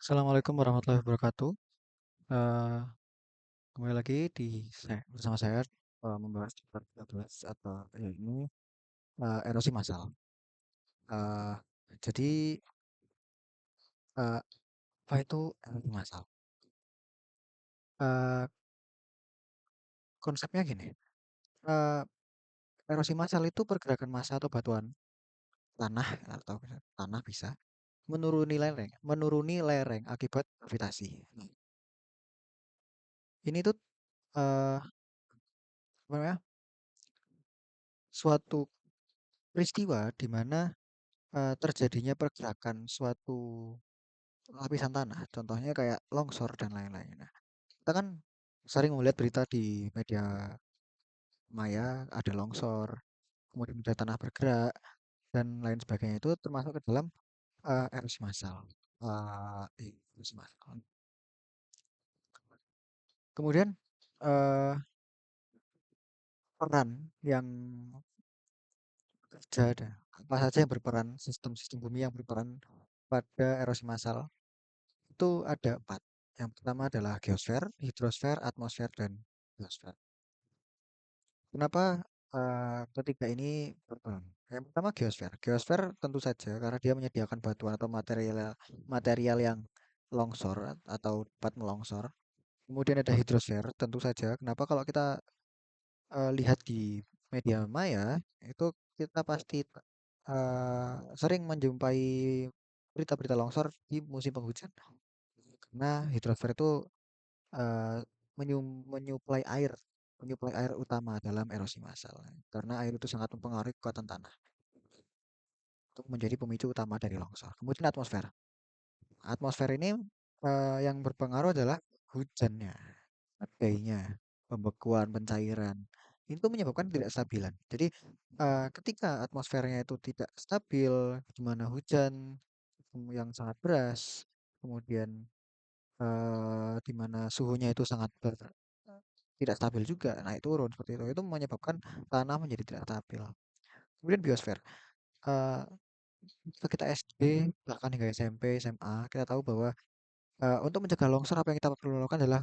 Assalamualaikum warahmatullahi wabarakatuh. Eh, Kembali lagi bersama saya membahas chapter 13 atau ini erosi massal. Eh, jadi eh, apa itu erosi massal? Eh, Konsepnya gini, eh, erosi massal itu pergerakan massa atau batuan tanah atau tanah bisa menuruni lereng akibat gravitasi. Nah, ini tuh apa namanya, suatu peristiwa di mana terjadinya pergerakan suatu lapisan tanah, contohnya kayak longsor dan lain-lain. Nah, kita kan sering melihat berita di media maya ada longsor, kemudian ada tanah bergerak dan lain sebagainya itu termasuk ke dalam erosi massal. Erosi massal. Kemudian eh, peran yang ada, apa saja yang berperan, sistem-sistem bumi yang berperan pada erosi massal itu ada empat. Yang pertama adalah geosfer, hidrosfer, atmosfer, dan biosfer. Kenapa ketiga ini berperan? Yang pertama geosfer. Geosfer tentu saja karena dia menyediakan batuan atau material material yang longsor atau dapat melongsor. Kemudian ada hidrosfer, tentu saja. Kenapa kalau kita lihat di media maya itu kita pasti sering menjumpai berita-berita longsor di musim penghujan. Karena hidrosfer itu eh, menyuplai air utama dalam erosi massal. Karena air itu sangat mempengaruhi kekuatan tanah untuk menjadi pemicu utama dari longsor. Kemudian atmosfer. Atmosfer ini yang berpengaruh adalah hujannya, badainya, pembekuan, pencairan. Itu menyebabkan ketidakstabilan. Jadi ketika atmosfernya itu tidak stabil, di mana hujan yang sangat deras, kemudian di mana suhunya itu tidak stabil juga, naik turun seperti itu menyebabkan tanah menjadi tidak stabil. Kemudian biosfer, eh ketika kita SD bahkan hingga SMP, SMA, kita tahu bahwa untuk mencegah longsor apa yang kita perlu lakukan adalah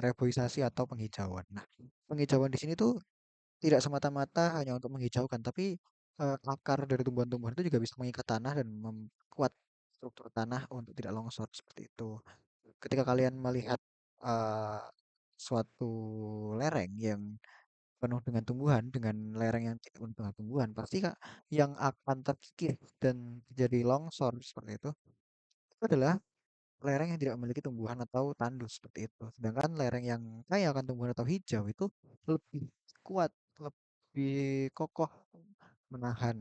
reboisasi atau penghijauan. Nah, penghijauan di sini tuh tidak semata-mata hanya untuk menghijaukan, tapi akar dari tumbuhan-tumbuhan itu juga bisa mengikat tanah dan memperkuat struktur tanah untuk tidak longsor seperti itu. Ketika kalian melihat eh, suatu lereng yang penuh dengan tumbuhan, dengan lereng yang tidak penuh dengan tumbuhan, pasti Kak yang akan terkikis dan jadi longsor seperti itu adalah lereng yang tidak memiliki tumbuhan atau tandus seperti itu. Sedangkan lereng yang kaya akan tumbuhan atau hijau itu lebih kuat, lebih kokoh menahan.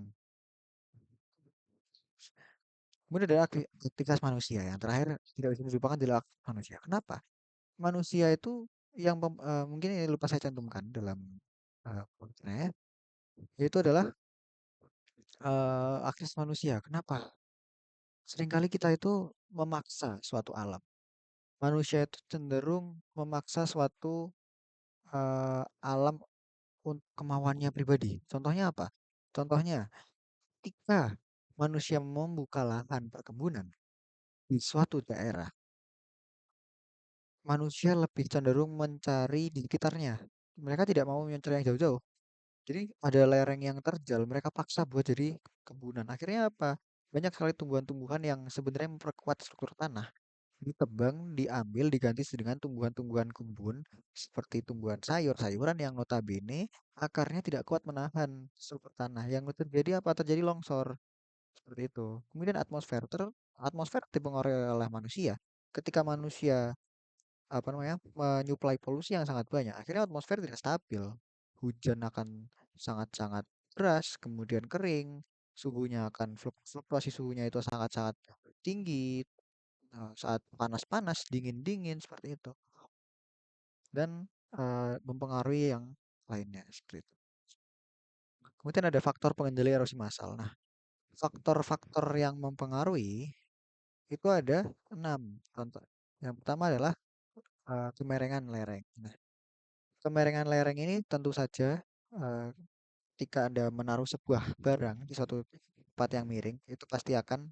Kemudian ada aktivitas manusia. Yang terakhir tidak bisa dilupakan adalah aktivitas manusia. Kenapa? Manusia itu mungkin ini lupa saya cantumkan dalam kontennya, yaitu adalah aktivitas manusia. Kenapa? Seringkali kita itu memaksa suatu alam. Manusia itu cenderung memaksa suatu alam untuk kemauannya pribadi. Contohnya apa? Contohnya, ketika manusia membuka lahan perkebunan di suatu daerah, manusia lebih cenderung mencari di sekitarnya. Mereka tidak mau mencari yang jauh-jauh. Jadi ada lereng yang terjal, mereka paksa buat jadi kebunan. Akhirnya apa? Banyak sekali tumbuhan-tumbuhan yang sebenarnya memperkuat struktur tanah. Ditebang, diambil, diganti dengan tumbuhan-tumbuhan kebun seperti tumbuhan sayur-sayuran yang notabene akarnya tidak kuat menahan struktur tanah. Yang terjadi apa? Terjadi longsor seperti itu. Kemudian atmosfer dipengaruhi oleh manusia. Ketika manusia apa namanya menyuplai polusi yang sangat banyak, akhirnya atmosfer tidak stabil. Hujan akan sangat-sangat deras, kemudian kering, suhunya akan fluktuasi suhunya itu sangat-sangat tinggi, saat panas-panas, dingin-dingin seperti itu. Dan mempengaruhi yang lainnya seperti itu. Kemudian ada faktor pengendali erosi massal. Nah, faktor-faktor yang mempengaruhi itu ada 6 contoh. Yang pertama adalah kemerengan lereng. Nah, kemerengan lereng ini tentu saja eh, ketika Anda menaruh sebuah barang di suatu tempat yang miring, itu pasti akan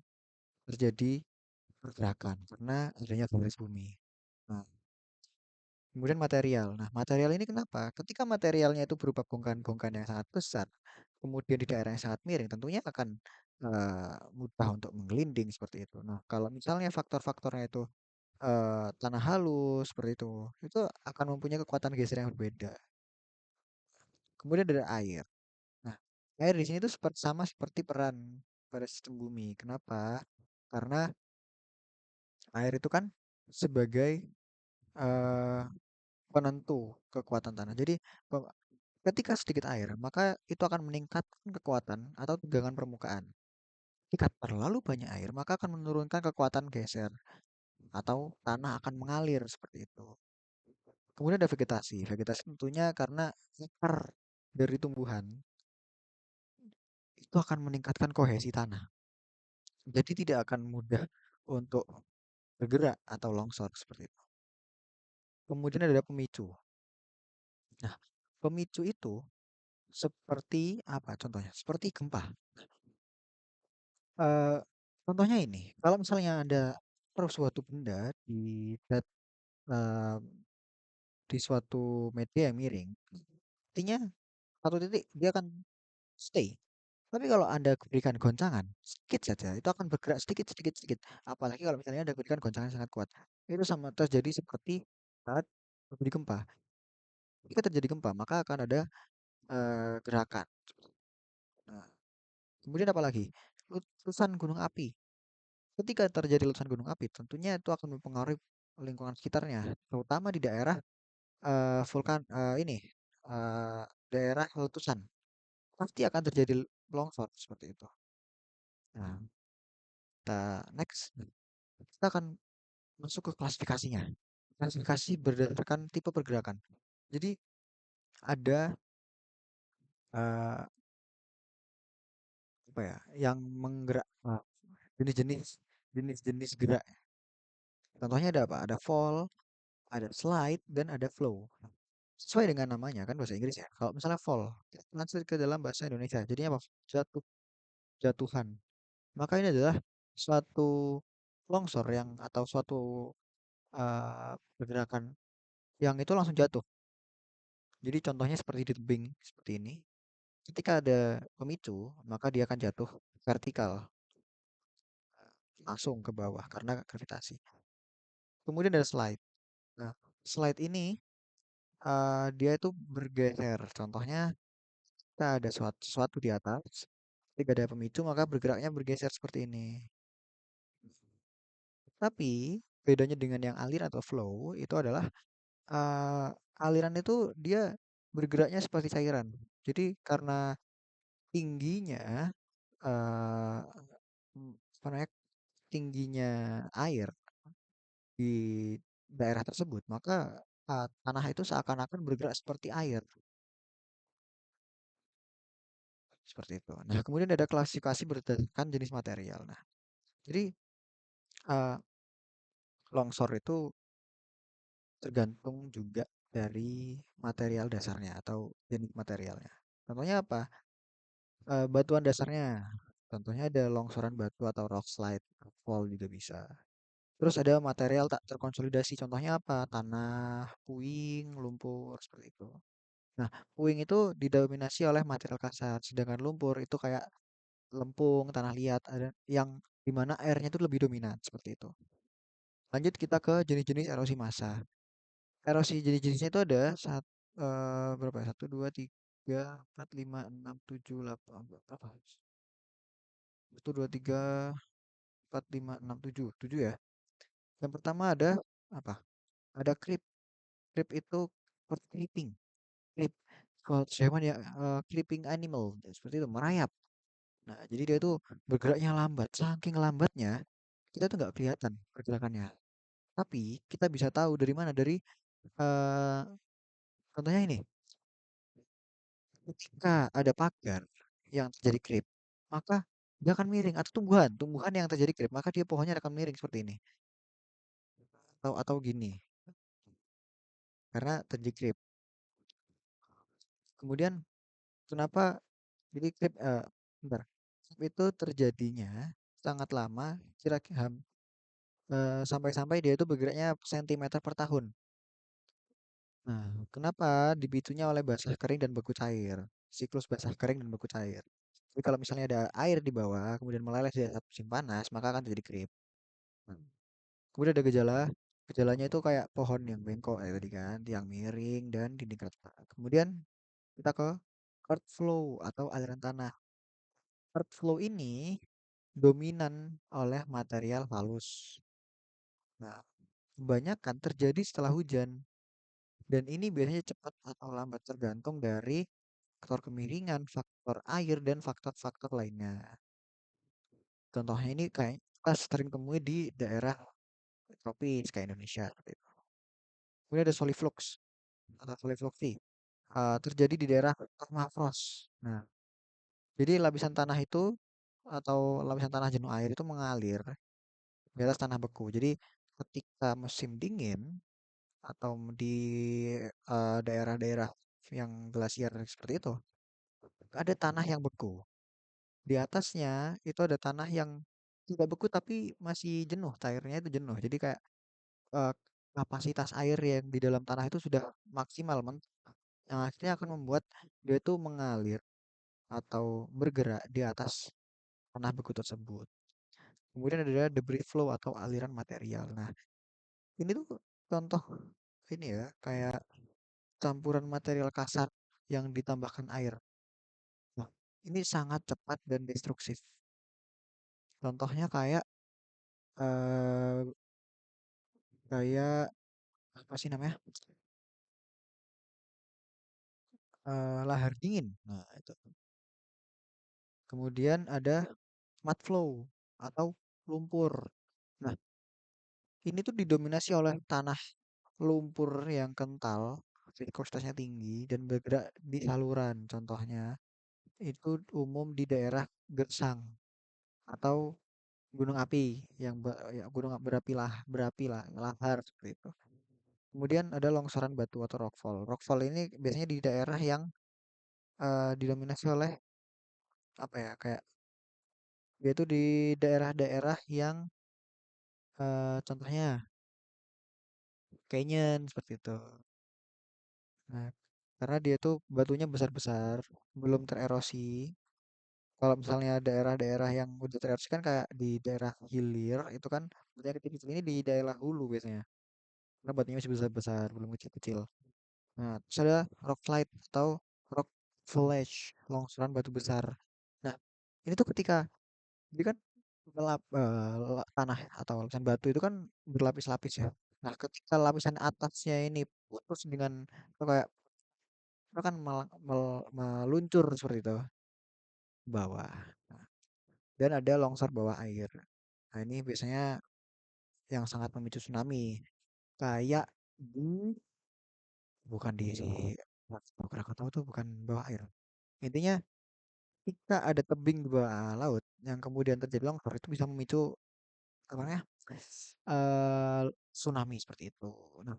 terjadi pergerakan karena adanya garis bumi. Nah, kemudian material. Nah, material ini kenapa? Ketika materialnya itu berupa bongkahan-bongkahan yang sangat besar, kemudian di daerah yang sangat miring, tentunya akan mudah untuk menggelinding seperti itu. Nah, kalau misalnya faktor-faktornya itu tanah halus seperti itu akan mempunyai kekuatan geser yang berbeda. Kemudian ada air. Nah, air di sini tuh sama seperti peran pada sistem bumi. Kenapa? Karena air itu kan sebagai eh, penentu kekuatan tanah. Jadi pe- ketika sedikit air, maka itu akan meningkatkan kekuatan atau tegangan permukaan. Jika terlalu banyak air, maka akan menurunkan kekuatan geser atau tanah akan mengalir seperti itu. Kemudian ada vegetasi. Vegetasi tentunya karena akar dari tumbuhan itu akan meningkatkan kohesi tanah. Jadi tidak akan mudah untuk bergerak atau longsor seperti itu. Kemudian ada pemicu. Nah, pemicu itu seperti apa contohnya? Seperti gempa. Eh, contohnya ini, kalau misalnya ada terus suatu benda eh, di suatu media yang miring, artinya satu titik dia akan stay. Tapi kalau Anda berikan goncangan sedikit saja, itu akan bergerak sedikit, sedikit, sedikit. Apalagi kalau misalnya Anda berikan goncangan yang sangat kuat. Itu sama terjadi seperti saat terjadi gempa. Jika terjadi gempa, maka akan ada gerakan. Nah, kemudian apa lagi? Letusan gunung api. Ketika terjadi letusan gunung api, tentunya itu akan mempengaruhi lingkungan sekitarnya, terutama di daerah vulkan ini, daerah letusan. Pasti akan terjadi longsor seperti itu. Nah, kita next, kita akan masuk ke klasifikasinya. Klasifikasi berdasarkan tipe pergerakan. Jadi ada eh, apa ya, yang menggerak jenis-jenis jenis-jenis gerak. Contohnya ada apa? Ada fall, ada slide, dan ada flow. Sesuai dengan namanya kan bahasa Inggris ya. Kalau misalnya fall, kita translate ke dalam bahasa Indonesia. Jadinya apa? Jatuh, jatuhan. Maka ini adalah suatu longsor yang atau suatu pergerakan yang itu langsung jatuh. Jadi contohnya seperti di tebing seperti ini. Ketika ada pemicu, maka dia akan jatuh vertikal langsung ke bawah karena gravitasi. Kemudian ada slide. Nah, slide ini dia itu bergeser. Contohnya kita ada sesuatu di atas, ketika ada pemicu maka bergeraknya bergeser seperti ini. Tapi bedanya dengan yang aliran atau flow itu adalah aliran itu dia bergeraknya seperti cairan. Jadi karena tingginya eh, apa namanya, tingginya air di daerah tersebut, maka tanah itu seakan-akan bergerak seperti air, seperti itu. Nah, kemudian ada klasifikasi berdasarkan jenis material. Nah, jadi eh, longsor itu tergantung juga dari material dasarnya atau jenis materialnya. Contohnya apa? Batuan dasarnya. Contohnya ada longsoran batu atau rock slide, fall juga bisa. Terus ada material tak terkonsolidasi. Contohnya apa? Tanah, puing, lumpur, seperti itu. Nah, puing itu didominasi oleh material kasar, sedangkan lumpur itu kayak lempung, tanah liat, ada yang dimana airnya itu lebih dominan, seperti itu. Lanjut kita ke jenis-jenis erosi massa. Erosi jenis-jenisnya itu ada berapa ya? 1, 2, 3, 4, 5, 6, 7, 8, berapa? 1, 2, 3, 4, 5, 6, 7, 7 ya. Yang pertama ada apa? Ada creep. Creep itu seperti creeping. Creep. Kalau hewan ya creeping animal seperti itu merayap. Nah, jadi dia itu bergeraknya lambat. Saking lambatnya kita tuh nggak kelihatan pergerakannya. Tapi kita bisa tahu dari mana? Dari eh contohnya ini. Ketika ada pagar yang terjadi creep, maka dia akan miring atau tumbuhan yang terjadi creep, maka dia pohonnya akan miring seperti ini. Atau gini, karena terjadi creep. Kemudian kenapa jadi creep bentar. Creep itu terjadinya sangat lama, kira-kira sampai-sampai dia itu bergeraknya sentimeter per tahun. Nah, kenapa dipicunya oleh basah kering dan beku cair? Siklus basah kering dan beku cair. Jadi kalau misalnya ada air di bawah, kemudian meleleh di saat musim panas, maka akan terjadi krip. Nah, kemudian ada gejala, gejalanya itu kayak pohon yang bengkok ya tadi kan, yang miring dan dinding retak. Kemudian kita ke earth flow atau aliran tanah. Earth flow ini dominan oleh material halus. Nah, kebanyakan terjadi setelah hujan. Dan ini biasanya cepat atau lambat tergantung dari faktor kemiringan, faktor air, dan faktor-faktor lainnya. Contohnya ini kayak kita sering temui di daerah tropis kayak Indonesia, seperti itu. Kemudian ada soliflux atau solifluksi. Terjadi di daerah permafrost. Nah, jadi lapisan tanah itu atau lapisan tanah jenuh air itu mengalir di atas tanah beku. Jadi ketika musim dingin atau di daerah-daerah yang glasier seperti itu, ada tanah yang beku. Di atasnya itu ada tanah yang tidak beku tapi masih jenuh, cairnya itu jenuh. Jadi kayak eh, kapasitas air yang di dalam tanah itu sudah maksimal, yang akhirnya akan membuat dia itu mengalir atau bergerak di atas tanah beku tersebut. Kemudian ada debris flow atau aliran material. Nah, ini tuh contoh ini ya, kayak campuran material kasar yang ditambahkan air. Nah, ini sangat cepat dan destruktif. Contohnya kayak eh kayak apa sih namanya? Lahar dingin. Nah, itu. Kemudian ada mud flow atau lumpur. Nah, ini tuh didominasi oleh tanah lumpur yang kental, viskositasnya tinggi dan bergerak di saluran. Contohnya itu umum di daerah gersang atau gunung api yang ya, gunung berapi lah lahar seperti itu. Kemudian ada longsoran batu atau rockfall. Rockfall ini biasanya di daerah yang didominasi oleh apa ya kayak dia itu di daerah-daerah yang contohnya canyon seperti itu. Nah, karena dia tuh batunya besar-besar, belum tererosi. Kalau misalnya daerah-daerah yang udah tererosi kan kayak di daerah hilir itu kan batunya kecil-kecil, ini di daerah hulu biasanya. Karena batunya masih besar-besar, belum kecil-kecil. Nah, terus ada rock slide atau rock fallace, longsoran batu besar. Nah, ini tuh ketika jadi kan tanah atau lapisan batu itu kan berlapis-lapis ya. Nah, ketika lapisan atasnya ini putus dengan itu kayak itu kan meluncur seperti itu ke bawah. Nah, dan ada longsor bawah air. Nah, ini biasanya yang sangat memicu tsunami. Kayak di bukan di Krakatau tuh bukan bawah air. Intinya ketika ada tebing di bawah laut yang kemudian terjadi longsor itu bisa memicu apa namanya? Tsunami seperti itu. Nah,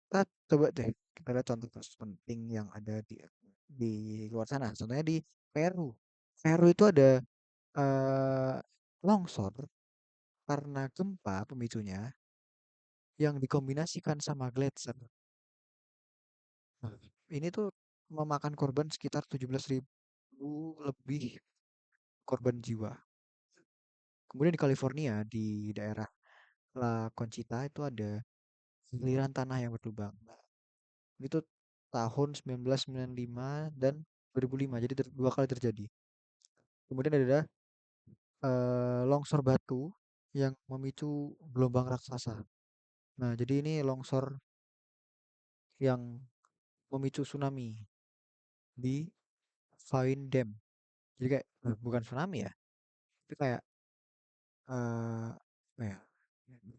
kita coba deh kita lihat contoh kasus penting yang ada di luar sana. Contohnya di Peru. Peru itu ada eh, longsor karena gempa pemicunya yang dikombinasikan sama gletser. Nah, ini tuh memakan korban sekitar 17.000 lebih korban jiwa. Kemudian di California di daerah La Conchita itu ada aliran tanah yang berlubang. Nah, itu tahun 1995 dan 2005. Jadi dua kali terjadi. Kemudian ada longsor batu yang memicu gelombang raksasa. Nah, jadi ini longsor yang memicu tsunami di Vine Dam. Jadi kayak bukan tsunami ya, tapi kayak apa ya?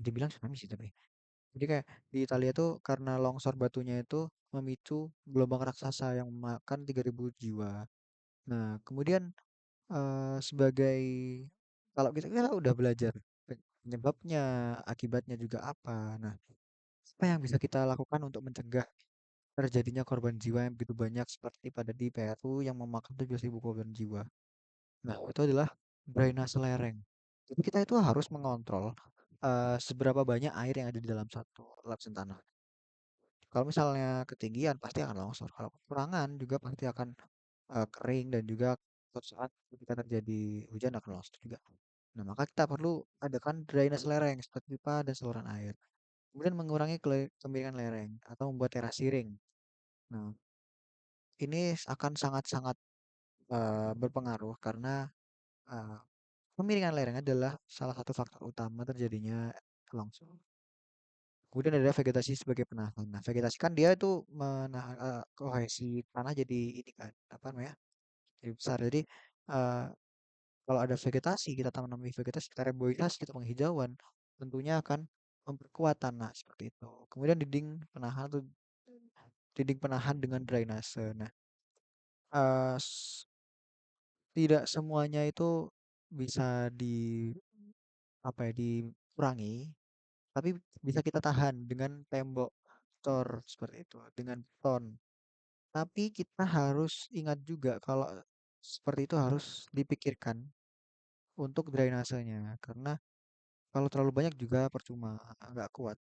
Dibilang tsunami sih tapi. Jadi kayak di Italia tuh karena longsor batunya itu memicu gelombang raksasa yang memakan 3.000 jiwa. Nah, kemudian sebagai kalau kita udah belajar penyebabnya, akibatnya juga apa. Nah, apa yang bisa kita lakukan untuk mencegah terjadinya korban jiwa yang begitu banyak seperti pada di Peru yang memakan 17.000 korban jiwa. Nah, itu adalah drainase lereng. Jadi kita itu harus mengontrol seberapa banyak air yang ada di dalam satu lapisan tanah. Kalau misalnya ketinggian pasti akan longsor. Kalau kekurangan juga pasti akan kering dan juga suatu saat ketika terjadi hujan akan longsor juga. Nah, maka kita perlu adakan drainase lereng seperti pipa dan saluran air. Kemudian mengurangi kemiringan lereng atau membuat terasiring. Nah, ini akan sangat-sangat berpengaruh karena eh, kemiringan lereng adalah salah satu faktor utama terjadinya longsor. Kemudian ada vegetasi sebagai penahan. Nah, vegetasi kan dia itu menahan kohesi tanah jadi ini kan apa namanya? Jadi besar. Jadi eh, kalau ada vegetasi, kita tanami vegetasi, kita reboisasi, kita penghijauan, tentunya akan memperkuat tanah seperti itu. Kemudian dinding penahan dengan drainase. Nah, eh, s- tidak semuanya itu bisa apa ya dikurangi, tapi bisa kita tahan dengan tembok cor seperti itu, dengan beton. Tapi kita harus ingat juga kalau seperti itu harus dipikirkan untuk drainasenya, karena kalau terlalu banyak juga percuma, nggak kuat.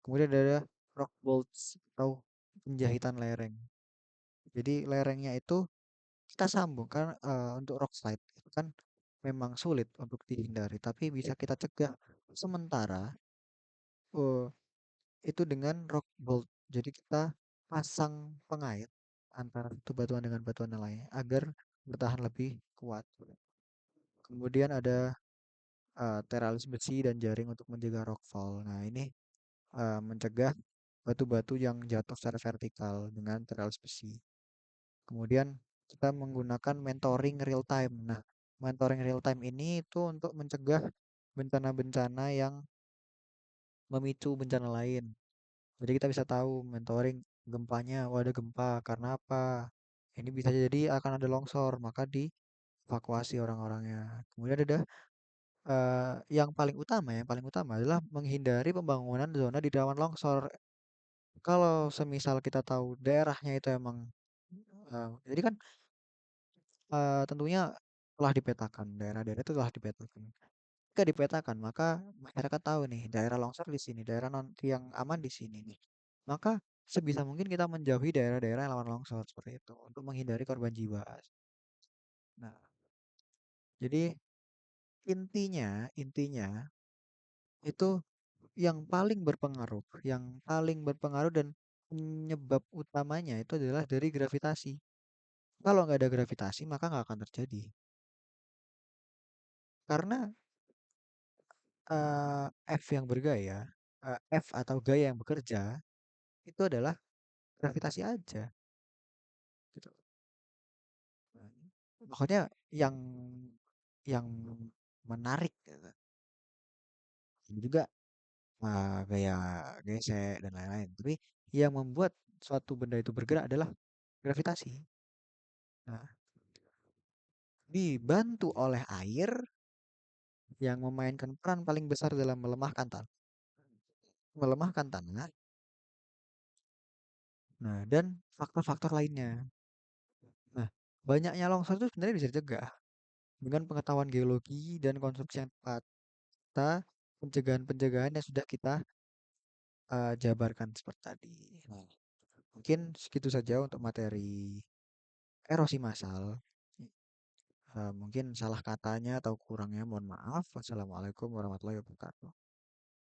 Kemudian ada rock bolts atau penjahitan lereng. Jadi lerengnya itu kita sambung kan untuk rock slide itu kan memang sulit untuk dihindari, tapi bisa kita cegah sementara eh, itu dengan rock bolt. Jadi kita pasang pengait antara satu batuan dengan batuan yang lain agar bertahan lebih kuat. Kemudian ada teralis besi dan jaring untuk menjaga rockfall. Nah, ini mencegah batu-batu yang jatuh secara vertikal dengan teralis besi. Kemudian kita menggunakan mentoring real time. Nah, mentoring real time ini itu untuk mencegah bencana-bencana yang memicu bencana lain. Jadi kita bisa tahu mentoring gempanya, oh ada gempa karena apa? Ini bisa jadi akan ada longsor, maka dievakuasi orang-orangnya. Kemudian ada yang paling utama adalah menghindari pembangunan zona di rawan longsor. Kalau semisal kita tahu daerahnya itu emang, jadi kan tentunya telah dipetakan, daerah-daerah itu telah dipetakan. Jika dipetakan, maka masyarakat tahu nih daerah longsor di sini, daerah non yang aman di sini nih. Maka sebisa mungkin kita menjauhi daerah-daerah yang rawan longsor seperti itu untuk menghindari korban jiwa. Nah, jadi intinya itu yang paling berpengaruh dan penyebab utamanya itu adalah dari gravitasi. Kalau nggak ada gravitasi, maka nggak akan terjadi. Karena F yang bergaya, F atau gaya yang bekerja itu adalah gravitasi aja. Gitu. Nah, pokoknya yang yang menarik gitu. Juga gaya gesek dan lain-lain. Tapi yang membuat suatu benda itu bergerak adalah gravitasi. Nah, dibantu oleh air yang memainkan peran paling besar dalam melemahkan tanah. Nah, dan faktor-faktor lainnya. Nah, banyaknya longsor itu sebenarnya bisa dicegah dengan pengetahuan geologi dan konstruksi yang tepat. Serta pencegahan-pencegahan yang sudah kita jabarkan seperti tadi. Nah, mungkin segitu saja untuk materi erosi massal. Mungkin salah katanya atau kurangnya mohon maaf. Wassalamualaikum warahmatullahi wabarakatuh.